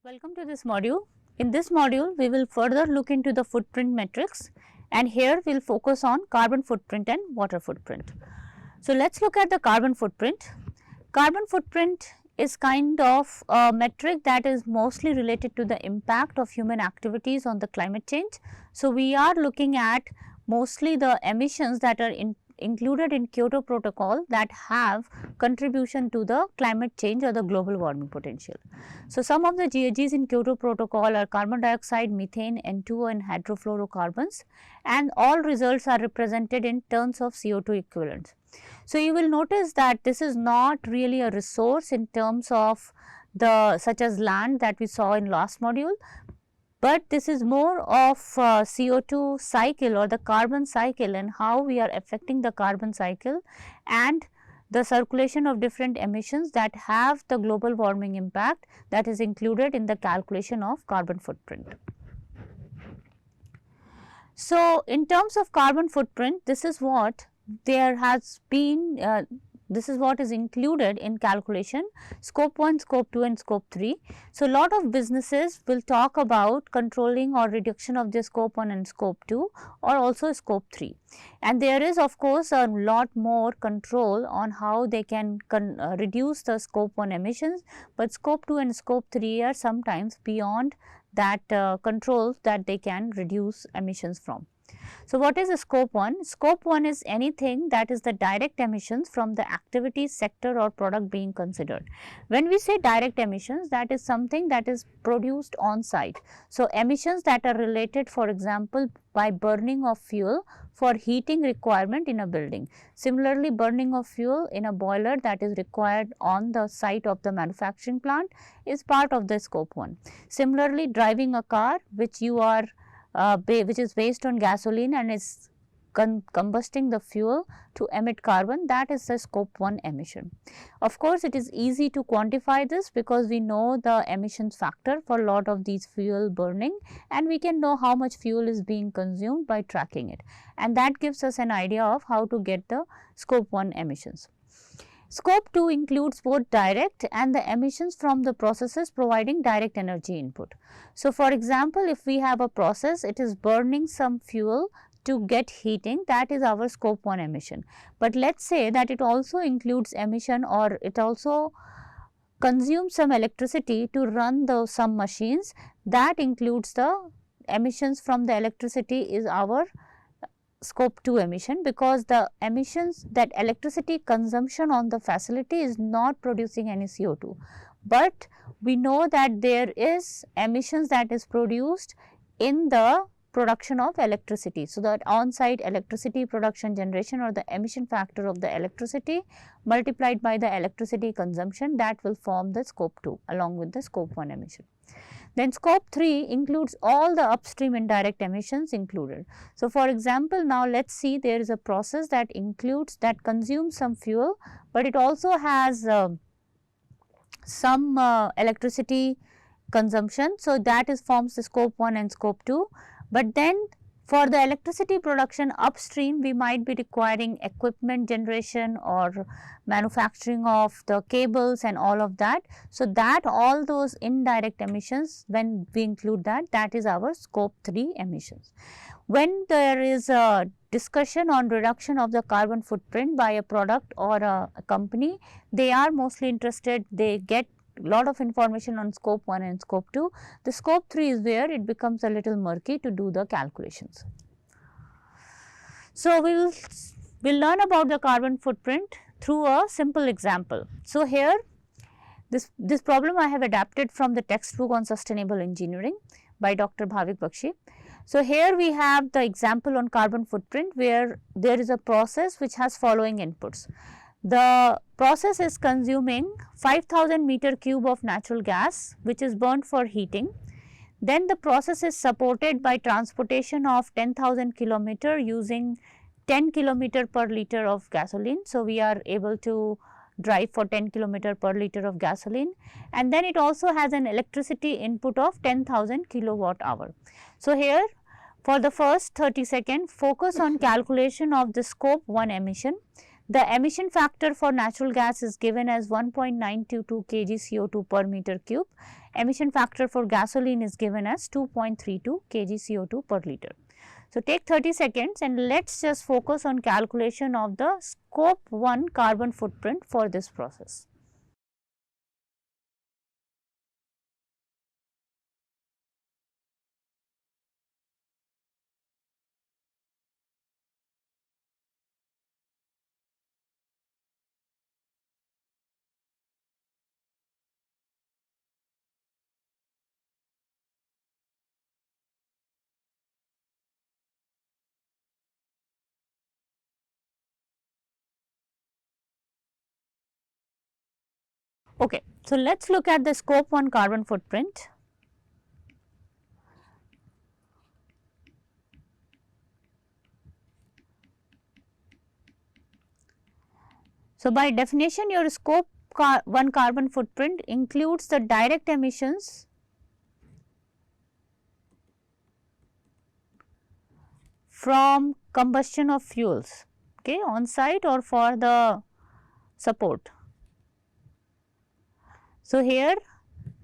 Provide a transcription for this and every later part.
Welcome to this module. In this module, we will further look into the footprint metrics, and here we will focus on carbon footprint and water footprint. So, let us look at the carbon footprint. Carbon footprint is kind of a metric that is mostly related to the impact of human activities on the climate change. So, we are looking at mostly the emissions that are included in Kyoto Protocol that have contribution to the climate change or the global warming potential. So, some of the GHGs in Kyoto Protocol are carbon dioxide, methane, N2O and hydrofluorocarbons, and all results are represented in terms of CO2 equivalents. So, you will notice that this is not really a resource in terms of the such as land that we saw in last module, but this is more of CO2 cycle or the carbon cycle and how we are affecting the carbon cycle and the circulation of different emissions that have the global warming impact that is included in the calculation of carbon footprint. So, in terms of carbon footprint, this is what there has been this is what is included in calculation scope 1, scope 2 and scope 3. So, lot of businesses will talk about controlling or reduction of their scope 1 and scope 2 or also scope 3. And there is of course a lot more control on how they can reduce the scope 1 emissions, but scope 2 and scope 3 are sometimes beyond that controls that they can reduce emissions from. So, what is a scope 1? Scope 1 is anything that is the direct emissions from the activity, sector or product being considered. When we say direct emissions, that is something that is produced on site. So, emissions that are related, for example, by burning of fuel for heating requirement in a building. Similarly, burning of fuel in a boiler that is required on the site of the manufacturing plant is part of the scope 1. Similarly, driving a car which you are which is based on gasoline and is combusting the fuel to emit carbon, that is the scope 1 emission. Of course, it is easy to quantify this because we know the emissions factor for a lot of these fuel burning and we can know how much fuel is being consumed by tracking it, and that gives us an idea of how to get the scope 1 emissions. Scope 2 includes both direct and the emissions from the processes providing direct energy input. So, for example, if we have a process, it is burning some fuel to get heating, that is our scope 1 emission. But let us say that it also includes emission or it also consumes some electricity to run some machines, that includes the emissions from the electricity is our scope 2 emission, because the emissions, that electricity consumption on the facility is not producing any CO2, but we know that there is emissions that is produced in the production of electricity. So, that on-site electricity production generation or the emission factor of the electricity multiplied by the electricity consumption, that will form the scope 2 along with the scope 1 emission. Then scope 3 includes all the upstream indirect emissions included. So, for example, now let us see there is a process that consumes some fuel, but it also has some electricity consumption. So, that forms the scope 1 and scope 2, but then for the electricity production upstream, we might be requiring equipment generation or manufacturing of the cables and all of that. So, that all those indirect emissions, when we include that, that is our scope 3 emissions. When there is a discussion on reduction of the carbon footprint by a product or a company, they are mostly interested, they get lot of information on scope 1 and scope 2. The scope 3 is where it becomes a little murky to do the calculations. So, we will learn about the carbon footprint through a simple example. So, here this problem I have adapted from the textbook on sustainable engineering by Dr. Bhavik Bakshi. So, here we have the example on carbon footprint where there is a process which has following inputs. The process is consuming 5000 meter cube of natural gas which is burnt for heating. Then the process is supported by transportation of 10,000 kilometer using 10 kilometer per liter of gasoline. So, we are able to drive for 10 kilometer per liter of gasoline, and then it also has an electricity input of 10,000 kilowatt hour. So, here for the first 30 seconds focus on calculation of the scope 1 emission. The emission factor for natural gas is given as 1.922 kg CO2 per meter cube. Emission factor for gasoline is given as 2.32 kg CO2 per liter. So, take 30 seconds and let us just focus on calculation of the scope 1 carbon footprint for this process. Okay, so let us look at the scope 1 carbon footprint. So, by definition your scope 1 carbon footprint includes the direct emissions from combustion of fuels, okay, on site or for the support. So, here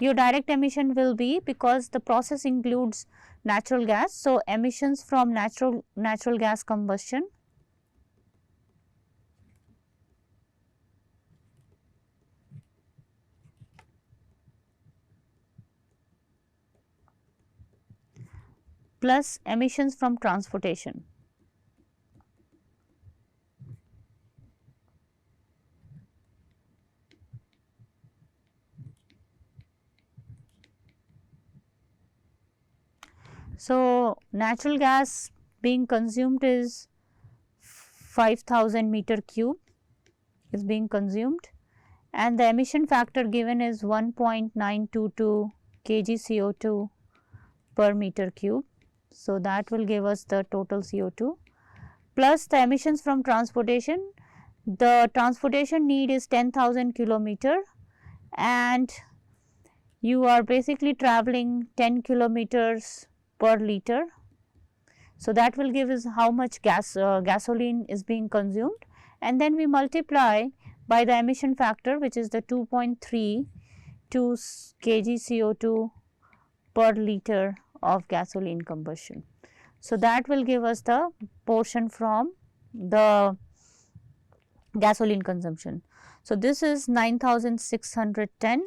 your direct emission will be, because the process includes natural gas. So, emissions from natural gas combustion plus emissions from transportation. So, natural gas being consumed is 5000 meter cube is being consumed, and the emission factor given is 1.922 kg CO2 per meter cube. So, that will give us the total CO2 plus the emissions from transportation. The transportation need is 10,000 kilometer and you are basically traveling 10 kilometers per liter. So, that will give us how much gasoline is being consumed, and then we multiply by the emission factor, which is the 2.32 kg CO2 per liter of gasoline combustion. So, that will give us the portion from the gasoline consumption. So, this is 9610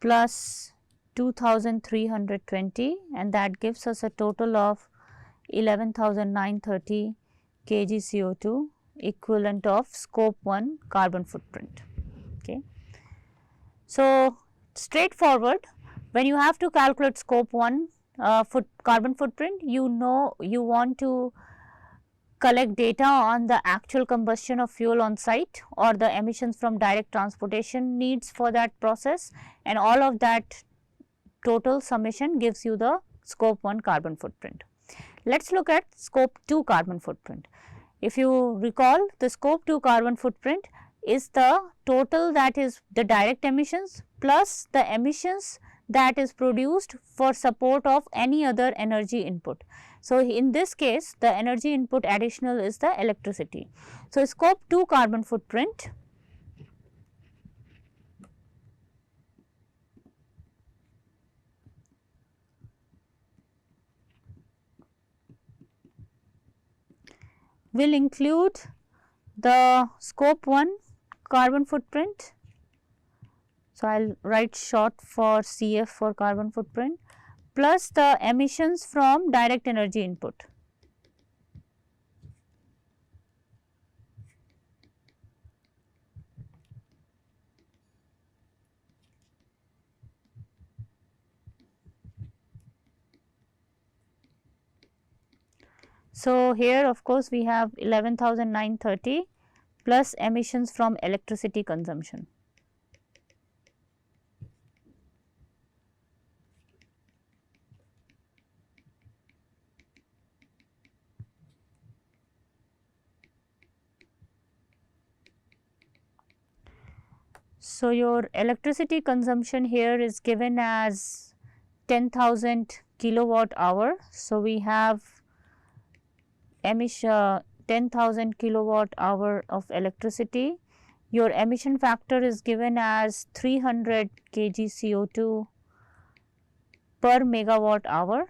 plus 2320, and that gives us a total of 11,930 kg CO2 equivalent of scope 1 carbon footprint. Okay. So, straightforward, when you have to calculate scope 1 carbon footprint, you know you want to collect data on the actual combustion of fuel on site or the emissions from direct transportation needs for that process, and all of that total summation gives you the scope 1 carbon footprint. Let us look at scope 2 carbon footprint. If you recall, the scope 2 carbon footprint is the total, that is the direct emissions plus the emissions that is produced for support of any other energy input. So, in this case the energy input additional is the electricity. So, scope 2 carbon footprint will include the scope 1 carbon footprint. So, I will write short for CF for carbon footprint plus the emissions from direct energy input. So, here of course, we have 11,930 plus emissions from electricity consumption. So, your electricity consumption here is given as 10,000 kilowatt hour. So, we have 10,000 kilowatt hour of electricity. Your emission factor is given as 300 kg CO2 per megawatt hour.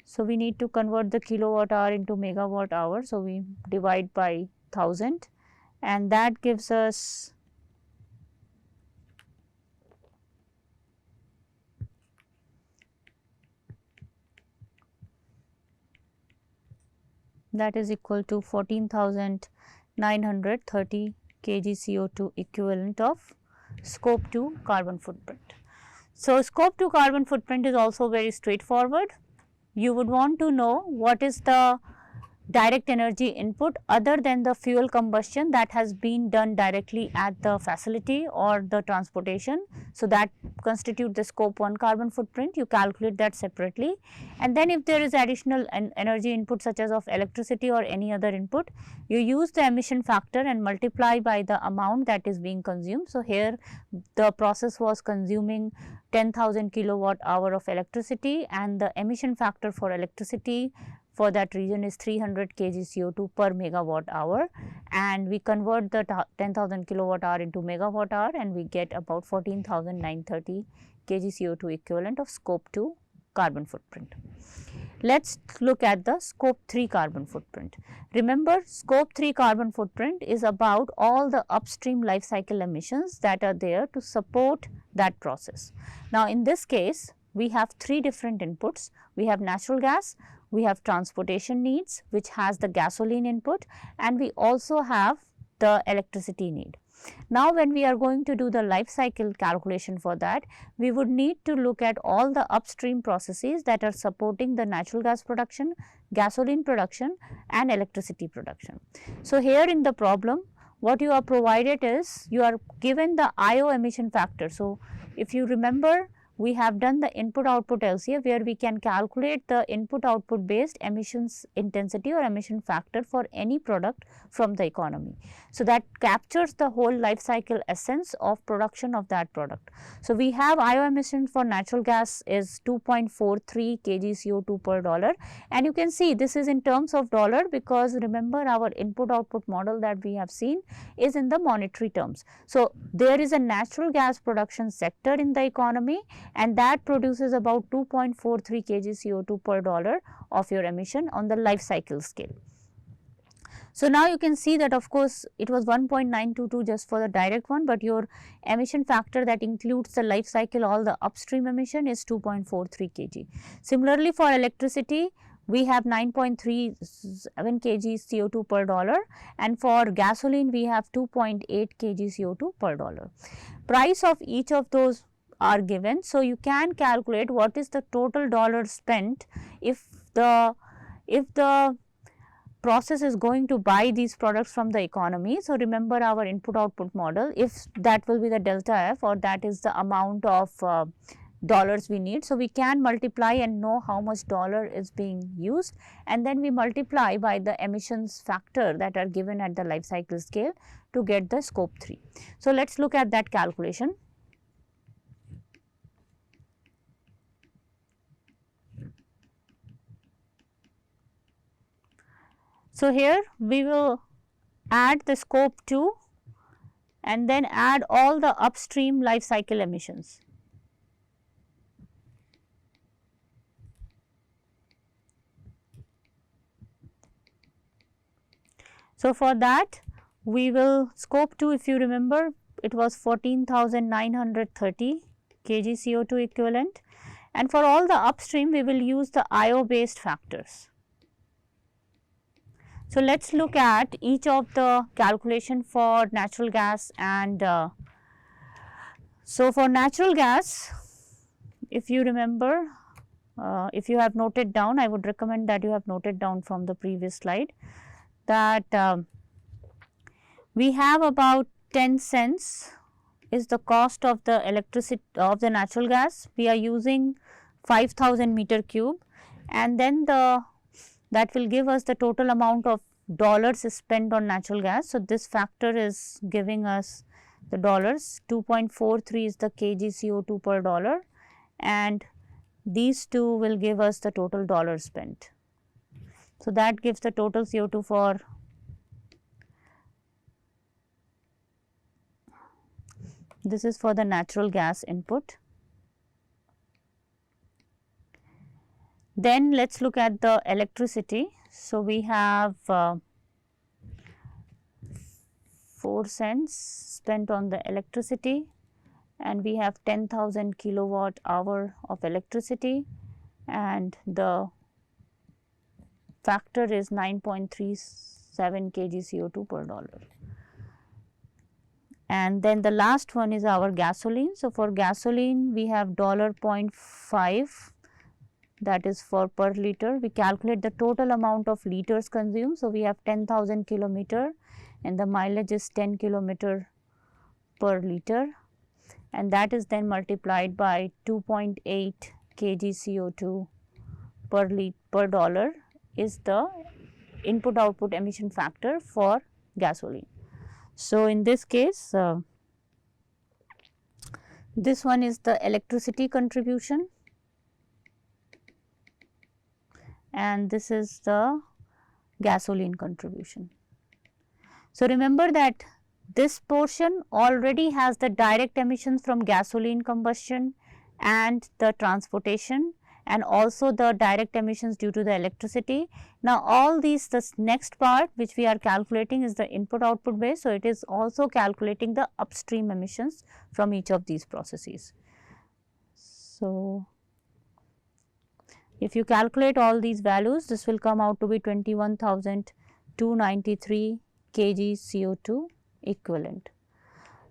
So, we need to convert the kilowatt hour into megawatt hour. So, we divide by 1000 and that gives us that is equal to 14,930 kg CO2 equivalent of scope 2 carbon footprint. So, scope 2 carbon footprint is also very straightforward. You would want to know what is the direct energy input other than the fuel combustion that has been done directly at the facility or the transportation. So, that constitute the scope 1 carbon footprint. You calculate that separately, and then if there is additional energy input such as of electricity or any other input, you use the emission factor and multiply by the amount that is being consumed. So, here the process was consuming 10,000 kilowatt hour of electricity and the emission factor for electricity for that region is 300 kg CO2 per megawatt hour, and we convert the 10,000 kilowatt hour into megawatt hour and we get about 14,930 kg CO2 equivalent of scope 2 carbon footprint. Let us look at the scope 3 carbon footprint. Remember, scope 3 carbon footprint is about all the upstream life cycle emissions that are there to support that process. Now, in this case, we have three different inputs. We have natural gas, we have transportation needs which has the gasoline input, and we also have the electricity need. Now, when we are going to do the life cycle calculation for that, we would need to look at all the upstream processes that are supporting the natural gas production, gasoline production and electricity production. So, here in the problem, what you are provided is you are given the IO emission factor. So, if you remember, we have done the input output LCA where we can calculate the input output based emissions intensity or emission factor for any product from the economy. So, that captures the whole life cycle essence of production of that product. So, we have IO emission for natural gas is 2.43 kg CO2 per dollar, and you can see this is in terms of dollar because remember our input output model that we have seen is in the monetary terms. So, there is a natural gas production sector in the economy and that produces about 2.43 kg CO2 per dollar of your emission on the life cycle scale. So, now you can see that of course, it was 1.922 just for the direct one, but your emission factor that includes the life cycle all the upstream emission is 2.43 kg. Similarly, for electricity, we have 9.37 kg CO2 per dollar, and for gasoline we have 2.8 kg CO2 per dollar. Price of each of those are given. So, you can calculate what is the total dollar spent if the process is going to buy these products from the economy. So, remember our input output model, if that will be the delta F or that is the amount of dollars we need. So, we can multiply and know how much dollar is being used, and then we multiply by the emissions factor that are given at the life cycle scale to get the scope 3. So, let us look at that calculation. So, here we will add the scope 2 and then add all the upstream life cycle emissions. So, for that we will scope 2, if you remember, it was 14,930 kg CO2 equivalent, and for all the upstream we will use the IO based factors. So, let us look at each of the calculation for natural gas and so for natural gas, if you remember, if you have noted down, I would recommend that you have noted down from the previous slide that we have about 10 cents is the cost of the electricity of the natural gas. We are using 5,000 meter cube, and then that will give us the total amount of dollars spent on natural gas. So, this factor is giving us the dollars, 2.43 is the kg CO2 per dollar, and these two will give us the total dollars spent. So, that gives the total CO2 for This is for the natural gas input. Then let us look at the electricity. So, we have 4 cents spent on the electricity, and we have 10,000 kilowatt hour of electricity, and the factor is 9.37 kg CO2 per dollar. And then the last one is our gasoline. So, for gasoline we have $0.5, that is for per liter. We calculate the total amount of liters consumed. So, we have 10,000 kilometer and the mileage is 10 kilometer per liter, and that is then multiplied by 2.8 kg CO2 per dollar is the input output emission factor for gasoline. So, in this case this one is the electricity contribution and this is the gasoline contribution. So, remember that this portion already has the direct emissions from gasoline combustion and the transportation and also the direct emissions due to the electricity. Now, all these, this next part which we are calculating is the input output base. So, it is also calculating the upstream emissions from each of these processes. So, if you calculate all these values, this will come out to be 21,293 kg CO2 equivalent.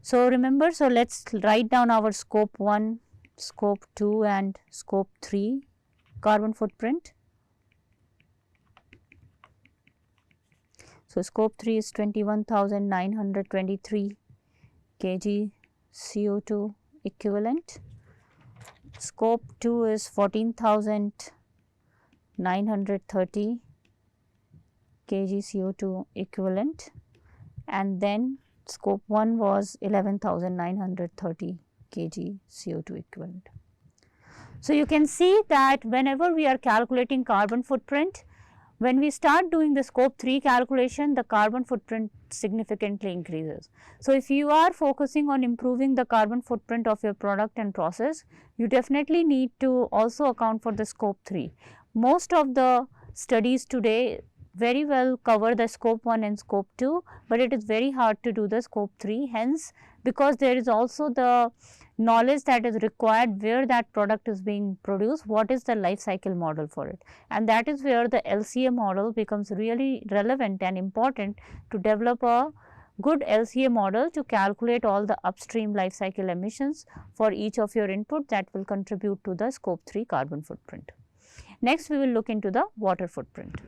So, remember, so let us write down our scope 1, scope 2 and scope 3 carbon footprint. So, scope 3 is 21,923 kg CO2 equivalent. Scope 2 is 14,930 kg CO2 equivalent, and then scope 1 was 11,930 kg CO2 equivalent. So, you can see that whenever we are calculating carbon footprint, when we start doing the scope 3 calculation, the carbon footprint significantly increases. So, if you are focusing on improving the carbon footprint of your product and process, you definitely need to also account for the scope 3. Most of the studies today very well cover the scope 1 and scope 2, but it is very hard to do the scope 3, hence because there is also the knowledge that is required where that product is being produced, what is the life cycle model for it, and that is where the LCA model becomes really relevant and important to develop a good LCA model to calculate all the upstream life cycle emissions for each of your input that will contribute to the scope 3 carbon footprint. Next, we will look into the water footprint.